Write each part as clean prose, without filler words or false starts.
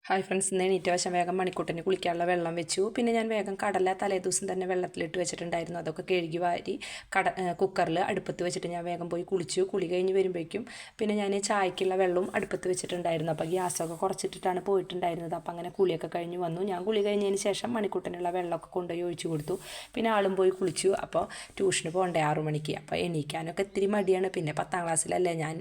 Hi friends, ഇന്ന് എണീറ്റ വശം വേഗം മണിക്കൂട്ടിന് കുളിക്കാനുള്ള വെള്ളം വെച്ചു. പിന്നെ ഞാൻ വേഗം കടല തലേദിവസം തന്നെ വെള്ളത്തിലിട്ട് വെച്ചിട്ടുണ്ടായിരുന്നു. അതൊക്കെ കഴുകി വാരി കുക്കറിൽ അടുപ്പത്ത് വെച്ചിട്ട് ഞാൻ വേഗം പോയി കുളിച്ചു. കുളി കഴിഞ്ഞ് വരുമ്പോഴേക്കും പിന്നെ ഞാൻ ചായക്കുള്ള വെള്ളവും അടുപ്പത്ത് വെച്ചിട്ടുണ്ടായിരുന്നു. അപ്പോൾ ഗ്യാസൊക്കെ കുറച്ചിട്ടിട്ടാണ് പോയിട്ടുണ്ടായിരുന്നത്. അപ്പോൾ അങ്ങനെ കുളിയൊക്കെ കഴിഞ്ഞ് വന്നു. ഞാൻ കുളി കഴിഞ്ഞതിന് ശേഷം മണിക്കൂട്ടിനുള്ള വെള്ളമൊക്കെ കൊണ്ടുപോയി ഒഴിച്ചു കൊടുത്തു. പിന്നെ ആളും പോയി കുളിച്ചു. അപ്പോൾ ട്യൂഷന് പോകണ്ടേ 6 മണിക്ക്. അപ്പോൾ എണീക്കാനൊക്കെ ഇത്തിരി മടിയാണ്. പിന്നെ 10ാം ക്ലാസ്സിലല്ലേ, ഞാൻ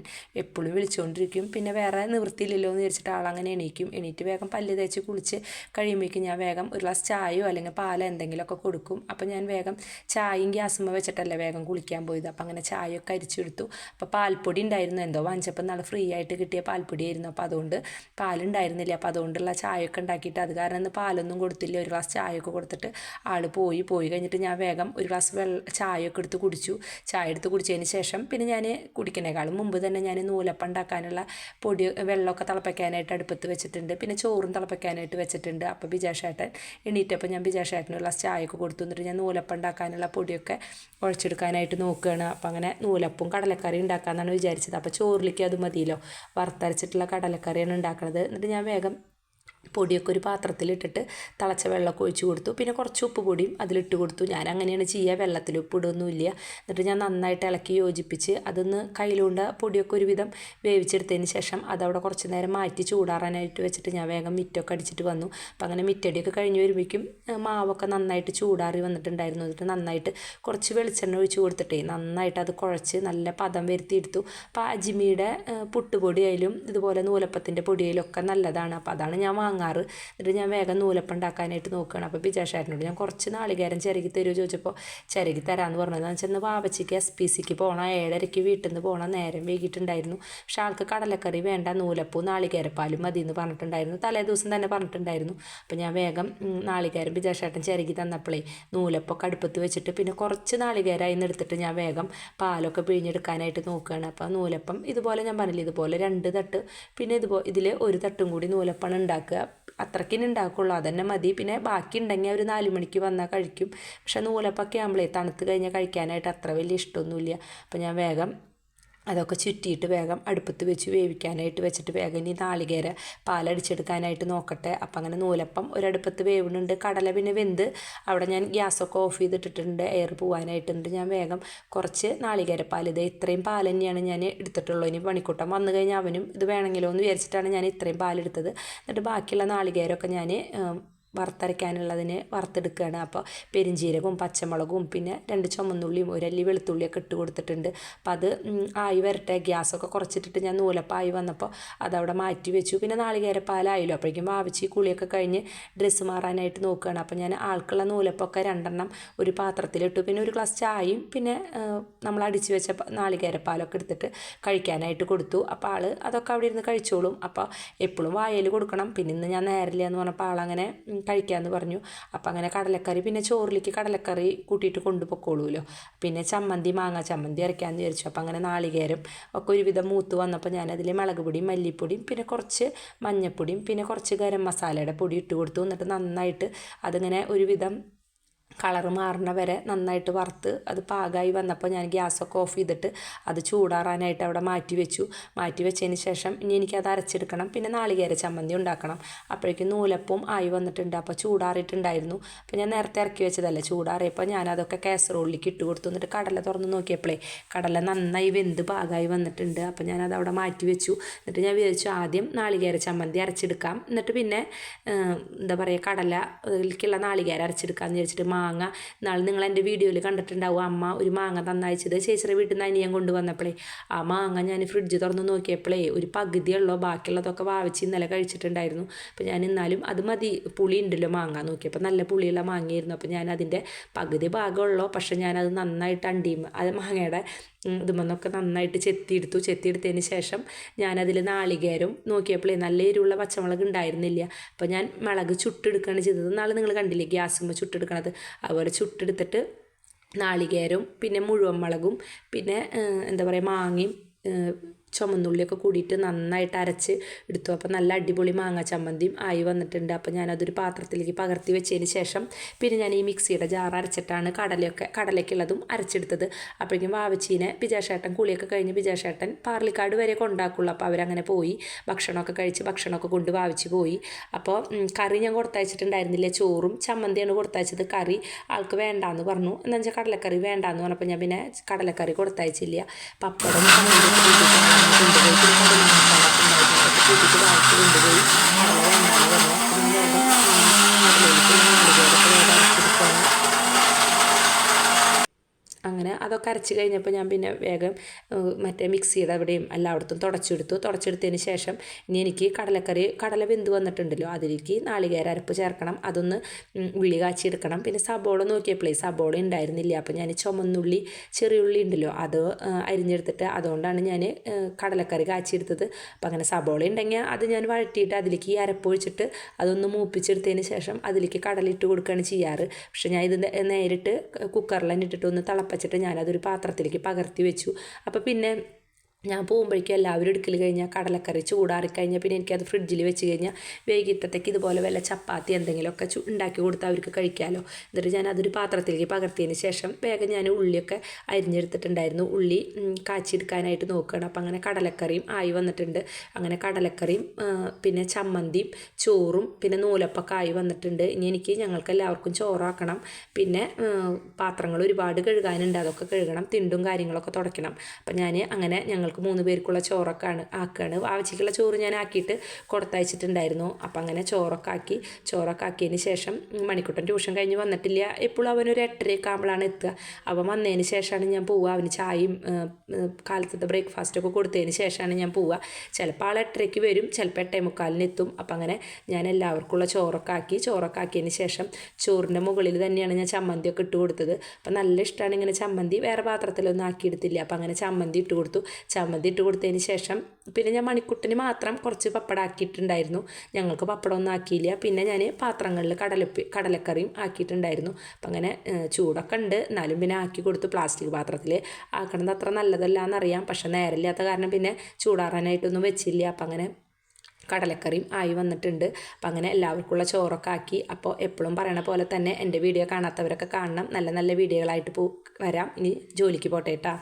എപ്പോഴും വിളിച്ചുകൊണ്ടിരിക്കും. പിന്നെ വേറെ നിവൃത്തിയില്ലല്ലോ എന്ന് വിചാരിച്ചിട്ട് ആളങ്ങനെ എണീറ്റ് വേഗം പല്ല് തേച്ച് കുളിച്ച് കഴിയുമ്പോഴേക്കും ഞാൻ വേഗം ഒരു ഗ്ലാസ് ചായയോ അല്ലെങ്കിൽ പാലോ എന്തെങ്കിലുമൊക്കെ കൊടുക്കും. അപ്പോൾ ഞാൻ വേഗം ചായയും ഗ്യാസുമ്മ വെച്ചിട്ടല്ലേ വേഗം കുളിക്കാൻ പോയത്. അപ്പോൾ അങ്ങനെ ചായയൊക്കെ അരിച്ചെടുത്തു. അപ്പോൾ പാൽപ്പൊടി ഉണ്ടായിരുന്നു, എന്തോ വാങ്ങിച്ചപ്പോൾ നാളെ ഫ്രീ ആയിട്ട് കിട്ടിയ പാൽപ്പൊടിയായിരുന്നു. അപ്പോൾ അതുകൊണ്ട് പാലുണ്ടായിരുന്നില്ല. അപ്പോൾ അതുകൊണ്ടുള്ള ചായയൊക്കെ ഉണ്ടാക്കിയിട്ട് അത് കാരണം ഇന്ന് പാലൊന്നും കൊടുത്തില്ല. ഒരു ഗ്ലാസ് ചായയൊക്കെ കൊടുത്തിട്ട് ആൾ പോയി കഴിഞ്ഞിട്ട് ഞാൻ വേഗം ഒരു ഗ്ലാസ് ചായയൊക്കെ എടുത്ത് കുടിച്ചു. ചായ എടുത്ത് കുടിച്ചതിന് ശേഷം പിന്നെ ഞാൻ കുടിക്കുന്നേക്കാളും മുമ്പ് തന്നെ ഞാൻ നൂലപ്പം ഉണ്ടാക്കാനുള്ള വെള്ളമൊക്കെ തിളപ്പിക്കാനായിട്ട് അടുപ്പത്ത് വെച്ചിട്ടുണ്ട്. പിന്നെ ചോറും തിളപ്പിക്കാനായിട്ട് വെച്ചിട്ടുണ്ട്. അപ്പോൾ ബിജാഷേട്ടൻ എണീറ്റപ്പോൾ ഞാൻ ബിജാഷേട്ടന് ഒരു ഗ്ലാസ് ചായയൊക്കെ കൊടുത്തു. എന്നിട്ട് ഞാൻ നൂലപ്പം ഉണ്ടാക്കാനുള്ള പൊടിയൊക്കെ കുഴച്ചെടുക്കാനായിട്ട് നോക്കുകയാണ്. അപ്പോൾ അങ്ങനെ നൂലപ്പവും കടലക്കറി ഉണ്ടാക്കാമെന്നാണ് വിചാരിച്ചത്. അപ്പോൾ ചോറിലേക്ക് അത് മതിയല്ലോ, വറുത്തരച്ചിട്ടുള്ള കടലക്കറിയാണ് ഉണ്ടാക്കുന്നത്. എന്നിട്ട് ഞാൻ വേഗം പൊടിയൊക്കെ ഒരു പാത്രത്തിലിട്ടിട്ട് തിളച്ച വെള്ളമൊക്കെ ഒഴിച്ച് കൊടുത്തു. പിന്നെ കുറച്ച് ഉപ്പ് പൊടിയും അതിലിട്ട് കൊടുത്തു. ഞാൻ അങ്ങനെയാണ് ചെയ്യുക, വെള്ളത്തിൽ ഉപ്പിടൊന്നുമില്ല. എന്നിട്ട് ഞാൻ നന്നായിട്ട് ഇളക്കി യോജിപ്പിച്ച് അതൊന്ന് കയ്യിലുകൊണ്ട് പൊടിയൊക്കെ ഒരുവിധം വേവിച്ചെടുത്തതിന് ശേഷം അതവിടെ കുറച്ച് നേരം മാറ്റി ചൂടാറാനായിട്ട് വെച്ചിട്ട് ഞാൻ വേഗം മിറ്റൊക്കെ അടിച്ചിട്ട് വന്നു. അപ്പം അങ്ങനെ മിറ്റടിയൊക്കെ കഴിഞ്ഞ് വരുമ്പോഴേക്കും മാവൊക്കെ നന്നായിട്ട് ചൂടാറി വന്നിട്ടുണ്ടായിരുന്നു. എന്നിട്ട് നന്നായിട്ട് കുറച്ച് വെളിച്ചെണ്ണ ഒഴിച്ച് കൊടുത്തിട്ടേ നന്നായിട്ട് അത് കുഴച്ച് നല്ല പദം വരുത്തിയെടുത്തു. അപ്പോൾ അജ്മിയുടെ പുട്ടുപൊടിയായാലും ഇതുപോലെ നൂലപ്പത്തിൻ്റെ പൊടിയായാലും ഒക്കെ നല്ലതാണ്. അപ്പോൾ അതാണ് ഞാൻ വാങ്ങാറ്. എന്നിട്ട് ഞാൻ വേഗം നൂലപ്പം ഉണ്ടാക്കാനായിട്ട് നോക്കുകയാണ്. അപ്പോൾ ബിജാഷേട്ടനോട് ഞാൻ കുറച്ച് നാളികേരം ചിരകി തരുമോ ചോദിച്ചപ്പോൾ ചിരകി തരാമെന്ന് പറഞ്ഞത്. എന്ന് വെച്ചാൽ വാവച്ചിക്ക് SPCക്ക് പോകണം, 7:30 വീട്ടിൽ നിന്ന് പോകണം, നേരം വൈകിട്ടുണ്ടായിരുന്നു. പക്ഷേ ആൾക്ക് കടലക്കറി വേണ്ട, നൂലപ്പവും നാളികേരപ്പാലും മതി എന്ന് പറഞ്ഞിട്ടുണ്ടായിരുന്നു. തലേ ദിവസം തന്നെ പറഞ്ഞിട്ടുണ്ടായിരുന്നു. അപ്പോൾ ഞാൻ വേഗം നാളികേരം ബിജാഷേട്ടൻ ചിരകി തന്നപ്പോഴേ നൂലപ്പൊക്കെ അടുപ്പത്ത് വെച്ചിട്ട് പിന്നെ കുറച്ച് നാളികേരമായി നിന്ന് എടുത്തിട്ട് ഞാൻ വേഗം പാലൊക്കെ പിഴിഞ്ഞെടുക്കാനായിട്ട് നോക്കുകയാണ്. അപ്പോൾ നൂലപ്പം ഇതുപോലെ ഞാൻ പറഞ്ഞില്ല, ഇതുപോലെ 2 തട്ട്, പിന്നെ ഇതിൽ ഒരു തട്ടും കൂടി നൂലപ്പം ഉണ്ടാക്കുക. അത്രയ്ക്കിന് ഉണ്ടാക്കുള്ളൂ, അതന്നെ മതി. പിന്നെ ബാക്കി ഉണ്ടെങ്കിൽ ഒരു 4 മണിക്ക് വന്നാൽ കഴിക്കും. പക്ഷേ നൂലപ്പൊക്കെ ആകുമ്പോഴേ തണുത്ത് കഴിഞ്ഞാൽ കഴിക്കാനായിട്ട് അത്ര വലിയ ഇഷ്ടമൊന്നുമില്ല. അപ്പോൾ ഞാൻ വേഗം അതൊക്കെ ചുറ്റിയിട്ട് വേഗം അടുപ്പത്ത് വെച്ച് വേവിക്കാനായിട്ട് വെച്ചിട്ട് വേഗം ഇനി നാളികേര പാലടിച്ചെടുക്കാനായിട്ട് നോക്കട്ടെ. അപ്പം അങ്ങനെ നൂലപ്പം ഒരടുപ്പത്ത് വേവുന്നുണ്ട്. കടല പിന്നെ വെന്ത് അവിടെ ഞാൻ ഗ്യാസൊക്കെ ഓഫ് ചെയ്തിട്ടിട്ടുണ്ട്, എയർ പോകാനായിട്ടുണ്ട്. ഞാൻ വേഗം കുറച്ച് നാളികേരപ്പാൽ, ഇത് ഇത്രയും പാൽ തന്നെയാണ് ഞാൻ എടുത്തിട്ടുള്ളൂ. ഇനി പണിക്കൂട്ടം വന്നു കഴിഞ്ഞാൽ അവനും ഇത് വേണമെങ്കിലോ എന്ന് വിചാരിച്ചിട്ടാണ് ഞാൻ ഇത്രയും പാലെടുത്തത്. എന്നിട്ട് ബാക്കിയുള്ള നാളികേരമൊക്കെ ഞാൻ വറുത്തരയ്ക്കാനുള്ളതിന് വറുത്തെടുക്കുകയാണ്. അപ്പോൾ പെരിഞ്ചീരകവും പച്ചമുളകും പിന്നെ 2 ചുമന്നുള്ളിയും 1 അല്ലി വെളുത്തുള്ളിയൊക്കെ ഇട്ട് കൊടുത്തിട്ടുണ്ട്. അപ്പോൾ അത് ആയി വരട്ടെ. ഗ്യാസൊക്കെ കുറച്ചിട്ടിട്ട് ഞാൻ നൂലപ്പായി വന്നപ്പോൾ അതവിടെ മാറ്റി വെച്ചു. പിന്നെ നാളികേരപ്പാലായല്ലോ, അപ്പോഴേക്കും വാവിച്ച് കുളിയൊക്കെ കഴിഞ്ഞ് ഡ്രസ്സ് മാറാനായിട്ട് നോക്കുകയാണ്. അപ്പോൾ ഞാൻ ആൾക്കുള്ള നൂലപ്പൊക്കെ 2 ഒരു പാത്രത്തിലിട്ടു. പിന്നെ ഒരു ഗ്ലാസ് ചായയും പിന്നെ നമ്മൾ അടിച്ച് വെച്ച നാളികേരപ്പാലൊക്കെ എടുത്തിട്ട് കഴിക്കാനായിട്ട് കൊടുത്തു. അപ്പോൾ ആൾ അതൊക്കെ അവിടെ ഇരുന്ന് കഴിച്ചോളും. അപ്പോൾ എപ്പോഴും വായയിൽ കൊടുക്കണം. പിന്നെ ഇന്ന് ഞാൻ നേരില്ല എന്ന് പറഞ്ഞപ്പോൾ ആളങ്ങനെ കഴിക്കാമെന്ന് പറഞ്ഞു. അപ്പോൾ അങ്ങനെ കടലക്കറി, പിന്നെ ചോറിലേക്ക് കടലക്കറി കൂട്ടിയിട്ട് കൊണ്ടുപോയിക്കോളൂല്ലോ. പിന്നെ ചമ്മന്തി, മാങ്ങ ചമ്മന്തി അരയ്ക്കാമെന്ന് വിചാരിച്ചു. അപ്പോൾ അങ്ങനെ നാളികേരം ഒക്കെ ഒരുവിധം മൂത്ത് വന്നപ്പോൾ ഞാനതിൽ മുളക് പൊടിയും മല്ലിപ്പൊടിയും പിന്നെ കുറച്ച് മഞ്ഞൾപ്പൊടിയും പിന്നെ കുറച്ച് ഗരം മസാലയുടെ പൊടി ഇട്ട് കൊടുത്തു. എന്നിട്ട് നന്നായിട്ട് അതിങ്ങനെ ഒരുവിധം കളറ് മാറുന്ന വരെ നന്നായിട്ട് വറുത്ത് അത് പാകമായി വന്നപ്പോൾ ഞാൻ ഗ്യാസൊക്കെ ഓഫ് ചെയ്തിട്ട് അത് ചൂടാറാനായിട്ട് അവിടെ മാറ്റി വെച്ചതിന് ശേഷം ഇനി എനിക്കത് അരച്ചെടുക്കണം. പിന്നെ നാളികേര ചമ്മന്തി ഉണ്ടാക്കണം. അപ്പോഴേക്കും നൂലപ്പവും ആയി വന്നിട്ടുണ്ട്. അപ്പോൾ ചൂടാറിയിട്ടുണ്ടായിരുന്നു. അപ്പോൾ ഞാൻ നേരത്തെ ഇറക്കി വെച്ചതല്ലേ, ചൂടാറിയപ്പോൾ ഞാനതൊക്കെ കാസറോളിലേക്ക് ഇട്ട് കൊടുത്തു. എന്നിട്ട് കടല തുറന്ന് നോക്കിയപ്പോഴേ കടല നന്നായി വെന്ത് പാകമായി വന്നിട്ടുണ്ട്. അപ്പോൾ ഞാനത് അവിടെ മാറ്റി വെച്ചു. എന്നിട്ട് ഞാൻ വിചാരിച്ചു ആദ്യം നാളികേര ചമ്മന്തി അരച്ചെടുക്കാം, എന്നിട്ട് പിന്നെ എന്താ പറയുക കടലയ്ക്കുള്ള നാളികേര അരച്ചെടുക്കാമെന്ന് വിചാരിച്ചിട്ട് മാങ്ങ നാളെ നിങ്ങൾ എൻ്റെ വീഡിയോയിൽ കണ്ടിട്ടുണ്ടാവും. അമ്മ ഒരു മാങ്ങ തന്നയച്ചത് ചേച്ചിയുടെ വീട്ടിൽ നിന്ന് അനിയൻ കൊണ്ടുവന്നപ്പോഴേ ആ മാങ്ങ ഞാൻ ഫ്രിഡ്ജ് തുറന്ന് നോക്കിയപ്പോഴേ ഒരു പകുതിയുള്ളൂ, ബാക്കിയുള്ളതൊക്കെ വാവിച്ച് ഇന്നലെ കഴിച്ചിട്ടുണ്ടായിരുന്നു. അപ്പോൾ ഞാൻ എന്നാലും അത് മതി, പുളി ഉണ്ടല്ലോ മാങ്ങ, നോക്കിയപ്പോൾ നല്ല പുളിയുള്ള മാങ്ങയായിരുന്നു. അപ്പോൾ ഞാൻ അതിൻ്റെ പകുതി ഭാഗമുള്ളൂ, പക്ഷേ ഞാനത് നന്നായിട്ട് അണ്ടിയും അത് മാങ്ങയുടെ ഇതുമെന്നൊക്കെ നന്നായിട്ട് ചെത്തിയെടുത്തതിന് ശേഷം ഞാനതിൽ നാളികേരം നോക്കിയപ്പോഴേ നല്ല എരിവുള്ള പച്ചമുളക് ഉണ്ടായിരുന്നില്ല. അപ്പോൾ ഞാൻ മുളക് ചുട്ടെടുക്കുകയാണ് ചെയ്തത്. നാളെ നിങ്ങൾ കണ്ടില്ലേ ഗ്യാസുമ്പോൾ ചുട്ടെടുക്കണത്, അതുപോലെ ചുട്ടെടുത്തിട്ട് നാളികേരവും പിന്നെ മുഴുവൻ മുളകും പിന്നെ എന്താ പറയുക മാങ്ങയും ചുമന്നുള്ളിയൊക്കെ കൂടിയിട്ട് നന്നായിട്ട് അരച്ച് എടുത്തു. അപ്പോൾ നല്ല അടിപൊളി മാങ്ങ ചമ്മന്തിയും ആയി വന്നിട്ടുണ്ട്. അപ്പോൾ ഞാനതൊരു പാത്രത്തിലേക്ക് പകർത്തി വെച്ചതിന് ശേഷം പിന്നെ ഞാൻ ഈ മിക്സിയുടെ ജാർ അരച്ചിട്ടാണ് കടലയ്ക്കുള്ളതും അരച്ചെടുത്തത്. അപ്പോഴേക്കും വാവച്ചീനെ ബിജാഷേട്ടൻ കുളിയൊക്കെ കഴിഞ്ഞ് ബിജാഷേട്ടൻ പാർലിക്കാട് വരെ കൊണ്ടാക്കുള്ളൂ. അപ്പോൾ അവരങ്ങനെ പോയി ഭക്ഷണമൊക്കെ കഴിച്ച് ഭക്ഷണമൊക്കെ കൊണ്ട് വാവിച്ച് പോയി. അപ്പോൾ കറി ഞാൻ കൊടുത്തയച്ചിട്ടുണ്ടായിരുന്നില്ല, ചോറും ചമ്മന്തിയാണ് കൊടുത്തയച്ചത്. കറി ആൾക്ക് വേണ്ടാന്ന് പറഞ്ഞു, എന്താ വെച്ചാൽ കടലക്കറി വേണ്ടാന്ന് പറഞ്ഞപ്പോൾ ഞാൻ പിന്നെ കടലക്കറി കൊടുത്തയച്ചില്ല. പപ്പടം കൊണ്ടുപോയി കൂട്ടിയിട്ട് വാങ്ങിച്ച് കൊണ്ടുപോയി കടല വേണ്ടാന്ന് പറഞ്ഞു. അങ്ങനെ അതൊക്കെ അരച്ച് കഴിഞ്ഞപ്പോൾ ഞാൻ പിന്നെ വേഗം മറ്റേ മിക്സിയുടെ അവിടെയും എല്ലായിടത്തും തുടച്ചെടുത്തതിന് ശേഷം ഇനി എനിക്ക് കടല വെന്ത് വന്നിട്ടുണ്ടല്ലോ, അതിലേക്ക് നാളികേര അരപ്പ് ചേർക്കണം. അതൊന്ന് ഉള്ളി കാച്ചിയെടുക്കണം. പിന്നെ സബോള നോക്കിയപ്പോഴേ സബോള ഉണ്ടായിരുന്നില്ല. അപ്പോൾ ഞാൻ ചുമന്നുള്ളി ചെറിയുള്ളി ഉണ്ടല്ലോ അത് അരിഞ്ഞെടുത്തിട്ട് അതുകൊണ്ടാണ് ഞാൻ കടലക്കറി കാച്ചിയെടുത്തത്. അപ്പോൾ അങ്ങനെ സബോള ഉണ്ടെങ്കിൽ അത് ഞാൻ വഴറ്റിയിട്ട് അതിലേക്ക് ഈ അരപ്പ് ഒഴിച്ചിട്ട് അതൊന്ന് മൂപ്പിച്ചെടുത്തതിന് ശേഷം അതിലേക്ക് കടലിട്ട് കൊടുക്കുകയാണ് ചെയ്യാറ്. പക്ഷേ ഞാൻ ഇത് നേരിട്ട് കുക്കറിൽ തന്നെ ഇട്ടിട്ട് ഒന്ന് തിളപ്പിച്ചിട്ട് ഞാനതൊരു പാത്രത്തിലേക്ക് പകർത്തി വെച്ചു. അപ്പോൾ പിന്നെ ഞാൻ പോകുമ്പോഴേക്കും എല്ലാവരും എടുക്കൽ കഴിഞ്ഞാൽ കടലക്കറി ചൂടാറിക്കഴിഞ്ഞാൽ പിന്നെ എനിക്കത് ഫ്രിഡ്ജിൽ വെച്ച് കഴിഞ്ഞാൽ വൈകിട്ടത്തേക്ക് ഇതുപോലെ വല്ല ചപ്പാത്തി എന്തെങ്കിലുമൊക്കെ ഉണ്ടാക്കി കൊടുത്താൽ അവർക്ക് കഴിക്കാമല്ലോ. എന്നിട്ട് ഞാൻ അതൊരു പാത്രത്തിലേക്ക് പകർത്തിയതിന് ശേഷം വേഗം ഞാൻ ഉള്ളിയൊക്കെ അരിഞ്ഞെടുത്തിട്ടുണ്ടായിരുന്നു. ഉള്ളി കാച്ചിയെടുക്കാനായിട്ട് നോക്കുകയാണ്. അപ്പോൾ അങ്ങനെ കടലക്കറിയും ആയി വന്നിട്ടുണ്ട്. അങ്ങനെ കടലക്കറിയും പിന്നെ ചമ്മന്തിയും ചോറും പിന്നെ നൂലപ്പൊക്കെ ആയി വന്നിട്ടുണ്ട്. ഇനി എനിക്ക് ഞങ്ങൾക്ക് എല്ലാവർക്കും ചോറാക്കണം. പിന്നെ പാത്രങ്ങൾ ഒരുപാട് കഴുകാനുണ്ട്, അതൊക്കെ കഴുകണം. തിണ്ടും കാര്യങ്ങളൊക്കെ തുടയ്ക്കണം. അപ്പം ഞാൻ അങ്ങനെ ഞങ്ങൾക്ക് 3 പേർക്കുള്ള ചോറൊക്കെ ആക്കുകയാണ്. ആവശ്യമുള്ള ചോറ് ഞാൻ ആക്കിയിട്ട് കൊടുത്തയച്ചിട്ടുണ്ടായിരുന്നു. അപ്പം അങ്ങനെ ചോറൊക്കെ ആക്കിയതിന് ശേഷം മണിക്കുട്ടൻ ട്യൂഷൻ കഴിഞ്ഞ് വന്നിട്ടില്ല. എപ്പോഴും അവനൊരു 8:30 ആകുമ്പോഴാണ് എത്തുക. അവൻ വന്നതിന് ശേഷമാണ് ഞാൻ പോവുക. അവന് ചായയും കാലത്തത്തെ ബ്രേക്ക്ഫാസ്റ്റൊക്കെ കൊടുത്തതിന് ശേഷമാണ് ഞാൻ പോവുക. ചിലപ്പോൾ ആൾ 8:30 വരും, ചിലപ്പോൾ 8:45 എത്തും. അപ്പം അങ്ങനെ ഞാൻ എല്ലാവർക്കുള്ള ചോറൊക്കെ ആക്കിയതിന് ശേഷം ചോറിൻ്റെ മുകളിൽ തന്നെയാണ് ഞാൻ ചമ്മന്തിയൊക്കെ ഇട്ട് കൊടുത്തത്. അപ്പം നല്ല ഇഷ്ടമാണ് ഇങ്ങനെ ചമ്മന്തി. വേറെ പാത്രത്തിലൊന്നും ആക്കിയെടുത്തില്ല. അപ്പം അങ്ങനെ ചമ്മന്തി ഇട്ട് കൊടുത്തു. ചമ്മന്തി ഇട്ട് കൊടുത്തതിന് ശേഷം പിന്നെ ഞാൻ മണിക്കുട്ടന് മാത്രം കുറച്ച് പപ്പടം ആക്കിയിട്ടുണ്ടായിരുന്നു. ഞങ്ങൾക്ക് പപ്പടമൊന്നും ആക്കിയില്ല. പിന്നെ ഞാൻ പാത്രങ്ങളിൽ കടലക്കറിയും ആക്കിയിട്ടുണ്ടായിരുന്നു. അപ്പം അങ്ങനെ ചൂടൊക്കെ ഉണ്ട്, എന്നാലും പിന്നെ ആക്കി കൊടുത്തു. പ്ലാസ്റ്റിക് പാത്രത്തിൽ ആക്കണത് അത്ര നല്ലതല്ല എന്നറിയാം, പക്ഷെ നേരമില്ലാത്ത കാരണം പിന്നെ ചൂടാറാനായിട്ടൊന്നും വെച്ചില്ല. അപ്പം അങ്ങനെ കടലക്കറിയും ആയി വന്നിട്ടുണ്ട്. അപ്പം അങ്ങനെ എല്ലാവർക്കുള്ള ചോറൊക്കെ ആക്കി. അപ്പോൾ എപ്പോഴും പറയണ പോലെ തന്നെ എൻ്റെ വീഡിയോ കാണാത്തവരൊക്കെ കാണണം. നല്ല നല്ല വീഡിയോകളായിട്ട് വരാം. ഇനി ജോലിക്ക് പോട്ടെ കേട്ടോ.